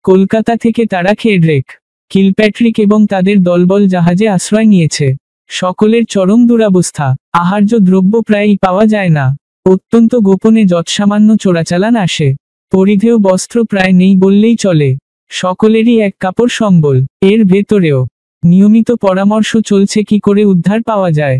কলকাতা থেকে তারা Drake, Kilpatrick এবং তাদের দলবল জাহাজে আশ্রয় নিয়েছে। সকলের চরম দুরবস্থা, আহার্য দ্রব্য প্রায়ই পাওয়া যায় না। অত্যন্ত গোপনে যৎসামান্য চোরাচালান আসে। পরিধেয় বস্ত্র প্রায় নেই বললেই চলে। সকলেরই এক কাপড় সম্বল। এর ভেতরেও নিয়মিত পরামর্শ চলছে কি করে উদ্ধার পাওয়া যায়।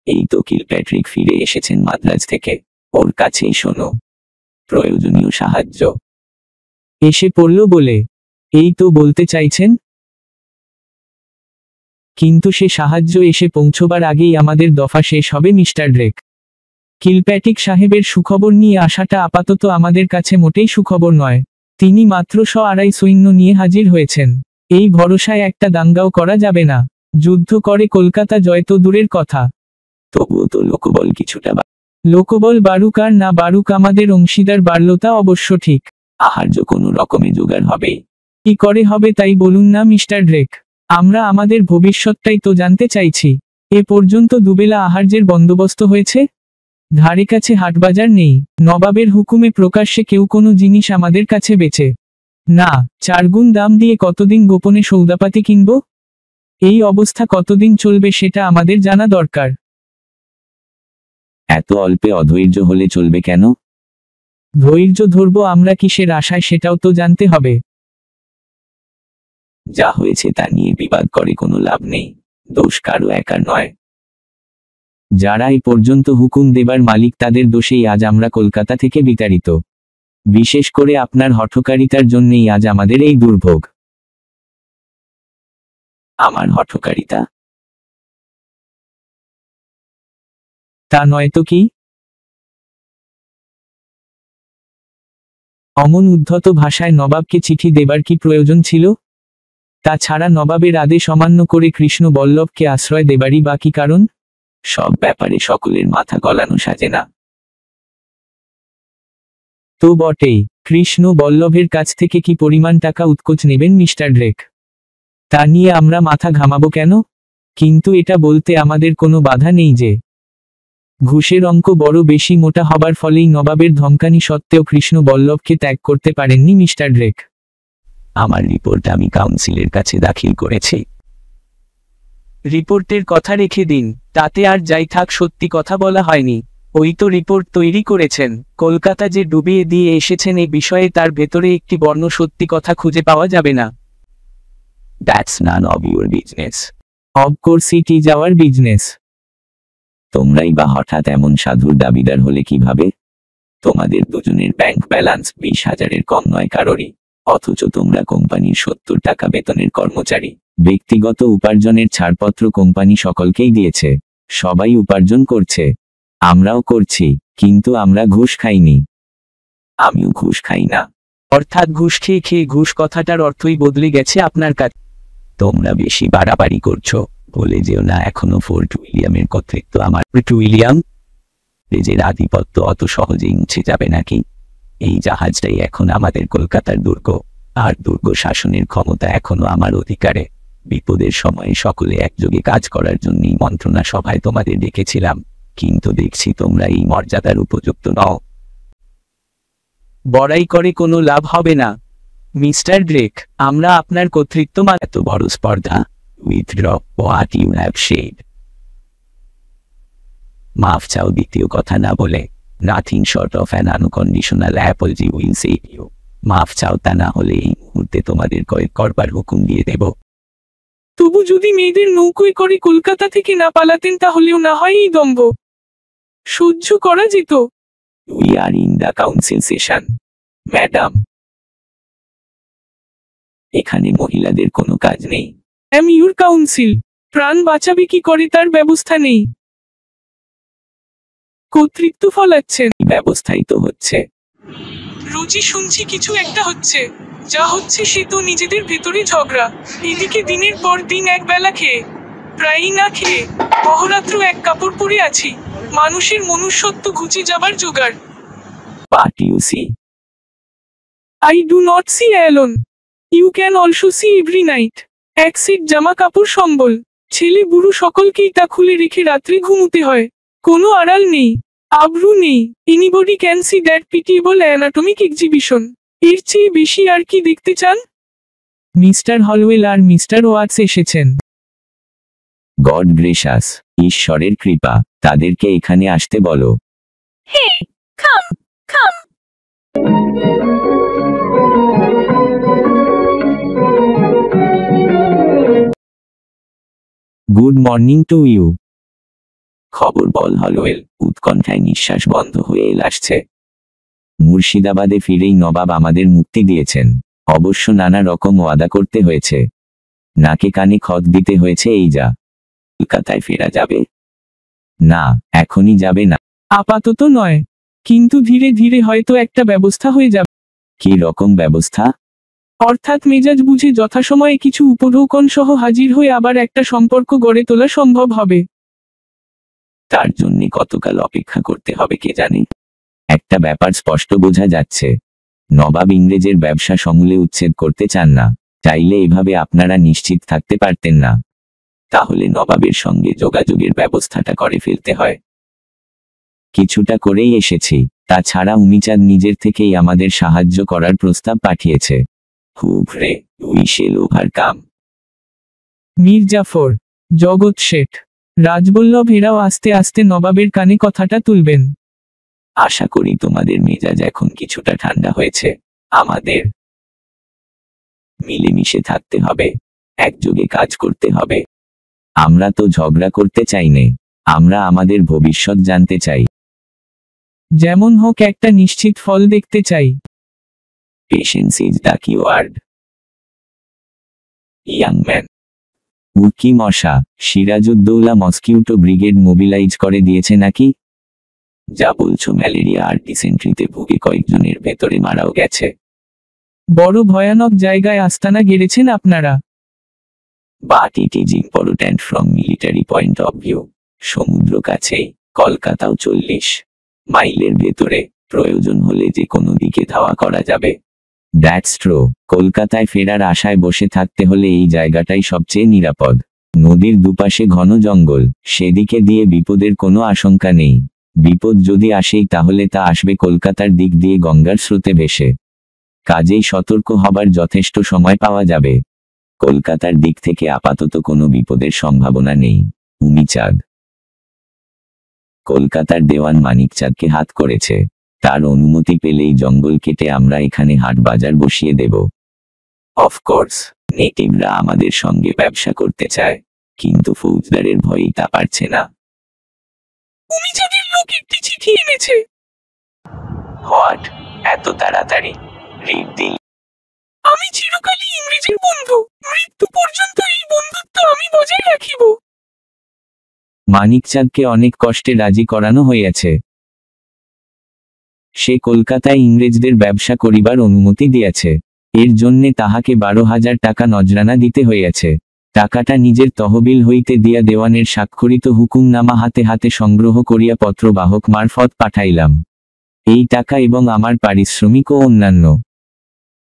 এই তো কিলপ্যাট্রিক ফিরে এসেছেন মাদ্রাজ থেকে। ওর কাছেই শোনো প্রয়োজনীয় সাহায্য। এসে পড়ল বলে এই তো বলতে চাইছেন, কিন্তু সে সাহায্য এসে পৌঁছবার আগেই আমাদের দফা শেষ হবে মিস্টার ড্রেক। কিলপ্যাট্রিক সাহেবের সুখবর নিয়ে আসাটা আপাতত আমাদের কাছে মোটেই সুখবর নয়। তিনি মাত্র 100 সৈন্য নিয়ে হাজির হয়েছেন। এই ভরসায় একটা দাঙ্গাও করা যাবে না। যুদ্ধ করে কলকাতা জয় তো দূরের কথা, তবুও তো লোকবল কিছুটা লোকবল বাড়ুক আর না বাড়ুক আমাদের অংশীদার বাড়ল তা অবশ্য ঠিক। আহার্য কোনো রকমে জোগাড় হবে। কি করে হবে তাই বলুন না মিস্টার ড্রেক। আমরা আমাদের ভবিষ্যৎটাই তো জানতে চাইছি। এ পর্যন্ত দুবেলা আহার্যের বন্দোবস্ত হয়েছে? ধারে কাছে হাটবাজার নেই। নবাবের হুকুমে প্রকাশ্যে কেউ কোনো জিনিস আমাদের কাছে বেচে না। 4 গুণ দাম দিয়ে কতদিন গোপনে সৌদাপাতি কিনব? এই অবস্থা কতদিন চলবে সেটা আমাদের জানা দরকার। এত অল্পে অধৈর্য হলে চলবে কেন? ধৈর্য ধরব আমরা কিসের আশায় সেটাও তো জানতে হবে। যা হয়েছে তা নিয়ে বিবাদ করে কোনো লাভ নেই। দোষ কারো একার নয়। যারা এ পর্যন্ত হুকুম দেবার মালিক তাদের দোষেই আজ আমরা কলকাতা থেকে বিতাড়িত। বিশেষ করে আপনার হঠকারিতার জন্যেই আজ আমাদের এই দুর্ভোগ। আমার হঠকারিতা? তা নয় তো কি? অমন উদ্ধত ভাষায় নবাবকে চিঠি দেবার কি প্রয়োজন ছিল? তাছাড়া নবাবের আদেশ অমান্য করে কৃষ্ণ বল্লভকে আশ্রয় দেবারই বা কি কারণ? সব ব্যাপারে সকলের মাথা গলানো সাজে না। তো বটেই। কৃষ্ণ বল্লভের কাছ থেকে কি পরিমাণ টাকা উৎকোচ নেবেন মিস্টার ড্রেক? তা নিয়ে আমরা মাথা ঘামাবো কেন? কিন্তু এটা বলতে আমাদের কোনো বাধা নেই যে ঘুষের অঙ্ক বড় বেশি মোটা হবার ফলেই নবাবের ধমকানি সত্ত্বেও কৃষ্ণ বল্লভকে ত্যাগ করতে পারেননি মিস্টার ড্রেক। আমার রিপোর্ট আমি কাউন্সিলের কাছে দাখিল করেছি। রিপোর্টের কথা রেখে দিন, তাতে আর যাই থাক সত্যি কথা বলা হয়নি। ওই তো রিপোর্ট তৈরি করেছেন। কলকাতা যে ডুবিয়ে দিয়ে এসেছেন এ বিষয়ে তার ভেতরে একটি বর্ণ সত্যি কথা খুঁজে পাওয়া যাবে না। That's none of your business. Of course it is our business. তোমরাই বা হঠাৎ এমন সাধুর দাবিদার হলে কিভাবে? তোমাদের দুজনের ব্যাংক ব্যালেন্স 20,000-এর কম নয় কারোরই। অথচ তোমরা কোম্পানির 70 টাকা বেতনের কর্মচারী। ব্যক্তিগত উপার্জনের ছাড়পত্র কোম্পানি সকলকেই দিয়েছে। সবাই উপার্জন করছে, আমরাও করছি, কিন্তু আমরা ঘুষ খাইনি। আমিও ঘুষ খাই না। অর্থাৎ ঘুষ খেয়ে খেয়ে ঘুষ কথাটার অর্থই বদলে গেছে আপনার কাছে। তোমরা বেশি বাড়াবাড়ি করছো। বলে যেও না এখনো ফোর্ট উইলিয়ামের কর্তৃত্ব আমার। ফোর্ট উইলিয়াম রেজের আধিপত্য অত সহজেই মুছে যাবে নাকি? এই জাহাজটাই এখন আমাদের কলকাতার দুর্গ, আর দুর্গ শাসনের ক্ষমতা এখনো আমার অধিকারে। বিপদের সময়ে সকলে একযোগে কাজ করার জন্যই মন্ত্রণা সভায় তোমাদের ডেকেছিলাম, কিন্তু দেখছি তোমরা এই মর্যাদার উপযুক্ত নও। বড়াই করে কোনো লাভ হবে না মিস্টার ড্রেক। আমরা আপনার কর্তৃত্ব এত বড় স্পর্ধা। Withdraw what you have said. মাফ চাও দ্বিতীয় কথা না বলে। Nothing short of an unconditional apology will save you. মাফ চাও, তা না হলে এই মুহূর্তে তোমাদের কয়েক করবার হুকুম দিয়ে দেব। তবু যদি মেয়েদের নৌকোয় করে কলকাতা থেকে না পালাতেন তাহলেও না হয় এই দম্ভ সহ্য করা যেত। We are in the council session, madam. এখানে মহিলাদের কোনো কাজ নেই। am your council। প্রাণ বাঁচাবে কি করে তার ব্যবস্থা নেই। কর্তৃত্ব ফলাচ্ছেন। ব্যবস্থাই তো হচ্ছে। রোজই শুনছি কিছু একটা হচ্ছে। যা হচ্ছে সে তো নিজেদের ভেতরে ঝগড়া। এদিকে দিনের পর দিন এক বেলা খেয়ে, প্রায়ই না খেয়ে, অহরাত্র এক কাপড় পরে আছি। মানুষের মনুষ্যত্ব ঘুচে যাবার জোগাড়। But you see, I do not see alone. You can also see every night. এক সেট জামা কাপড় সম্বল, ছেলে বুড়ো সকলকেই তা খুলে রেখে রাত্রে ঘুমুতে হয়। কোনো আড়াল নেই। আব্রু নেই। Anybody can see that pitiable anatomic exhibition. এর চেয়ে বেশি আর কি দেখতে চান? মিস্টার হলওয়েল আর মিস্টার ওয়াটস এসেছেন। গড গ্রেসাস, ঈশ্বরের কৃপা, তাদেরকে এখানে আসতে বলো। Hey, come, come. Good morning to you. খবর বল হলওয়েল। উৎকণ্ঠায় নিঃশ্বাস বন্ধ হয়ে এল আসছে। মুর্শিদাবাদে ফিরেই নবাব আমাদের মুক্তি দিয়েছেন। অবশ্য নানা রকম ওয়াদা করতে হয়েছে, নাকে কানে খত দিতে হয়েছে। এই যা, কলকাতায় ফেরা যাবে না, এখনই যাবে না। আপাতত নয়, কিন্তু ধীরে ধীরে হয়তো একটা ব্যবস্থা হয়ে যাবে। কি রকম ব্যবস্থা? অর্থাৎ মেজাজ বুঝে যথাসময়ে কিছু উপঢৌকন সহ হাজির হয়ে আবার একটা সম্পর্ক গড়ে তোলা সম্ভব হবে। তার জন্যে কতকাল অপেক্ষা করতে হবে কে জানে। একটা ব্যাপার স্পষ্ট বোঝা যাচ্ছে, নবাব ইংরেজের ব্যবসা সমূলে উচ্ছেদ করতে চান না। চাইলে এভাবে আপনারা নিশ্চিত থাকতে পারতেন না। তাহলে নবাবের সঙ্গে যোগাযোগের ব্যবস্থাটা করে ফেলতে হয়। কিছুটা করেই এসেছি। তাছাড়া উমিচাঁদ নিজের থেকেই আমাদের সাহায্য করার প্রস্তাব পাঠিয়েছে। Hurray, we shall overcome. Mir Jafar, Jagat Seth, Rajballabh এরাও আস্তে আস্তে নবাবের কানে কথাটা তুলবেন। আশা করি তোমাদের মেজাজ এখন কিছুটা ঠান্ডা হয়েছে। আমাদের মিলেমিশে থাকতে হবে, একযোগে কাজ করতে হবে। আমরা তো ঝগড়া করতে চাই নে, আমরা আমাদের ভবিষ্যৎ জানতে চাই। যেমন হোক একটা নিশ্চিত ফল দেখতে চাই। Patience is the keyword, young man. উকি মশা, সিরাজউদ্দৌলা মসকিউটো ব্রিগেড মোবিলাইজ করে দিয়েছে নাকি? যা বলছো ম্যালেরিয়া আর ডিসেন্ট্রিতে ভুগে কয়েকজনের ভেতরে মারাও গেছে। বড় ভয়ানক জায়গায় আস্তানা গেড়েছেন আপনারা। But it is important from military point of view. সমুদ্র কাছেই, কলকাতাও 40 মাইলের ভেতরে, প্রয়োজন হলে যে কোনো দিকে ধাওয়া করা যাবে। That's true. কলকাতায় ফেরার আশায় বসে থাকতে হলে এই জায়গাটাই সবচেয়ে নিরাপদ। নদীর দুপাশে ঘন জঙ্গল, সেদিকে দিয়ে বিপদের কোনো আশঙ্কা নেই। বিপদ যদি আসেই তাহলে তা আসবে কলকাতার দিক দিয়ে গঙ্গার স্রোতে ভেসে। কাজেই সতর্ক হবার যথেষ্ট সময় পাওয়া যাবে। কলকাতার দিক থেকে আপাতত কোনো বিপদের সম্ভাবনা নেই। উমিচাঁদ কলকাতার দেওয়ান মানিকচাঁদকে হাত করেছে। তার অনুমতি পেলেই জঙ্গল কেটে আমরা এখানে হাট বাজার বসিয়ে দেব। অফকোর্স, নেটিভরা আমাদের সঙ্গে ব্যবসা করতে চায়, কিন্তু ফৌজদারের ভয়েই তা পারছে না। উমিচাঁদের লোক একটি চিঠি এনেছে। হোয়াট? এত তাড়াতাড়ি? রিড দিন। আমি চিরকালই ইংরেজের বন্ধু, মৃত্যু পর্যন্ত এই বন্ধুত্ব আমি বজায় রাখিব। মানিকচাঁদকে অনেক কষ্টে রাজি করানো হইয়াছে। সে কলকাতায় ইংরেজদের ব্যবসা করিবার অনুমতি দিয়াছে। এর জন্যে তাহাকে 12,000 টাকা নজরানা দিতে হইয়াছে। টাকাটা নিজের তহবিল হইতে দিয়া দেওয়ানের স্বাক্ষরিত হুকুমনামা হাতে হাতে সংগ্রহ করিয়া পত্রবাহক মারফত পাঠাইলাম। এই টাকা এবং আমার পারিশ্রমিক ও অন্যান্য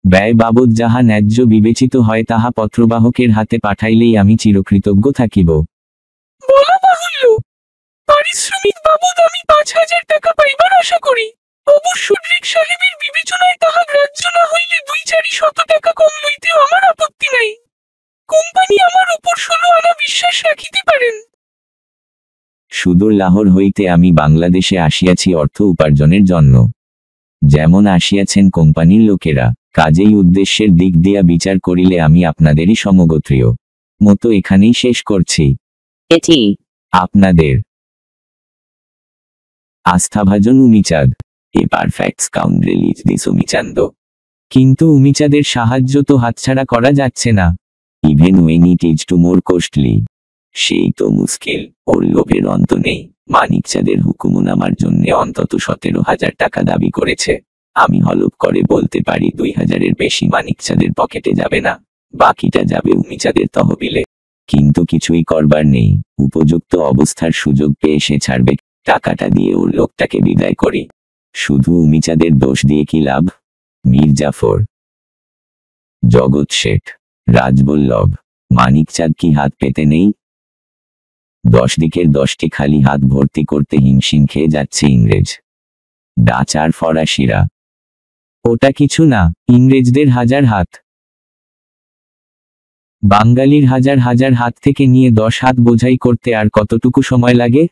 ব্যয় বাবদ যাহা ন্যায্য বিবেচিত হয় তাহা পত্রবাহকের হাতে পাঠাইলেই আমি চিরকৃতজ্ঞ থাকিব। বলা বাহুল্য, পারিশ্রমিক বাবদ আমি 5,000 টাকা পাইবার আশা করি। অবশ্য ড্রেক সাহেবের বিবেচনায় তাহা গ্রাহ্য না হইলে 2-4 টাকা কম লইতেও আমার আপত্তি নাই। কোম্পানি আমার উপর 16 আনা বিশ্বাস রাখিতে পারেন। সুদূর লাহোর হইতে আমি বাংলাদেশে আসিয়াছি অর্থ উপার্জনের জন্য। যেমন আসিয়াছেন কোম্পানির লোকেরা, কাজেই উদ্দেশ্যের দিক দিয়া বিচার করিলে আমি আপনাদেরই সমগোত্রীয়। মতো এখানেই শেষ করছি। এটি আপনাদের আস্থাভাজন Umichand. A perfect scoundrel is this Umichand. কিন্তু উমিচাঁদের সাহায্য তো হাতছাড়া করা যাচ্ছে না। Even when it is too more costly. সেই তো মুশকিল। ওর লোভের অন্ত নেই। মানিকচাঁদের হুকুমনামার জন্য অন্তত 17,000 টাকা দাবি করেছে। আমি হলফ করে বলতে পারি 2,000-এর বেশি মানিকচাঁদের পকেটে যাবে না, বাকিটা যাবে উমিচাঁদের তহবিলে। কিন্তু কিছুই করবার নেই। উপযুক্ত অবস্থার সুযোগ পেয়ে সে ছাড়বে। টাকাটা দিয়ে ওর লোকটাকে বিদায় করি। শুধু উমিচাঁদের দোষ দিয়ে কি লাভ? মীর জাফর, জগৎ শেঠ, রাজবল্লভ, মানিকচাঁদ কি হাত পেতে নেই? 10 দিকের 10টি খালি হাত ভর্তি করতে হিমশিম খেয়ে যাচ্ছে ইংরেজ, ডাচ আর ফরাসিরা। ওটা কিছু না, ইংরেজদের হাজার হাত। বাঙালির হাজার হাজার হাত থেকে নিয়ে 10 হাত বোঝাই করতে আর কতটুকু সময় লাগে?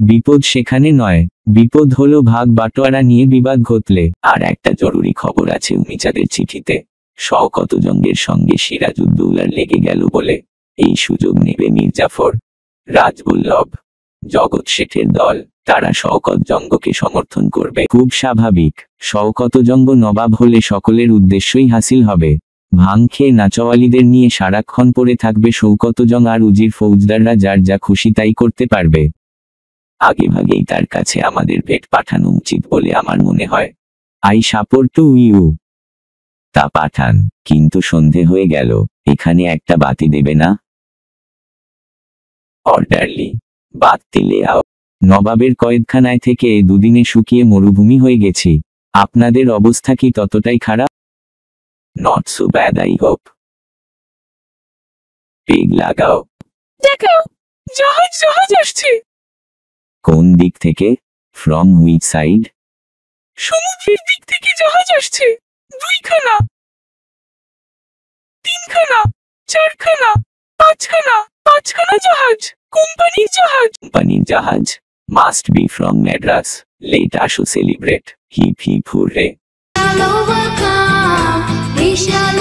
বিপদ সেখানে নয়, বিপদ হলো ভাগ বাটোয়ারা নিয়ে বিবাদ ঘটলে। আর একটা জরুরি খবর আছে উমিচাঁদের চিঠিতে, শওকত জঙ্গের সঙ্গে সিরাজউদ্দৌলার লেগে গেল বলে এই সুযোগ নেবে মির্জাফর, রাজবল্লভ, জগৎ শেঠের দল। তারা শওকত জঙ্গকে সমর্থন করবে। খুব স্বাভাবিক, শওকত জঙ্গ নবাব হলে সকলের উদ্দেশ্যই হাসিল হবে। ভাং খেয়ে নাচওয়ালিদের নিয়ে সারাক্ষণ পড়ে থাকবে শৌকত জং, আর উজির ফৌজদাররা যার যা খুশি তাই করতে পারবে। আগে ভাগেই তার কাছে আমাদের পেট পাঠানো উচিত বলে আমার মনে হয়। I support to you. তা পাঠান, কিন্তু সন্ধে হয়ে গেল, এখানে একটা বাতি দেবে না? অর্ডারলি। বাতি লে আও। নবাবের কয়েদখানায় থেকে দুদিনে শুকিয়ে মরুভূমি হয়ে গেছি। আপনাদের অবস্থা কি ততটাই খারাপ? Not so bad I hope. Peg লাগাও। দেখাও, জাহাজ জাহাজ আসছে। কোন দিক থেকে? From which side? সমুদ্রের দিক থেকে জাহাজ আসছে। 2খানা, 3খানা, 4খানা, 5খানা, 5খানা জাহাজ, কোম্পানির জাহাজ। কোম্পানির জাহাজ must be from Madras. Let us celebrate. Hip hip hurray. shall overcome, we shall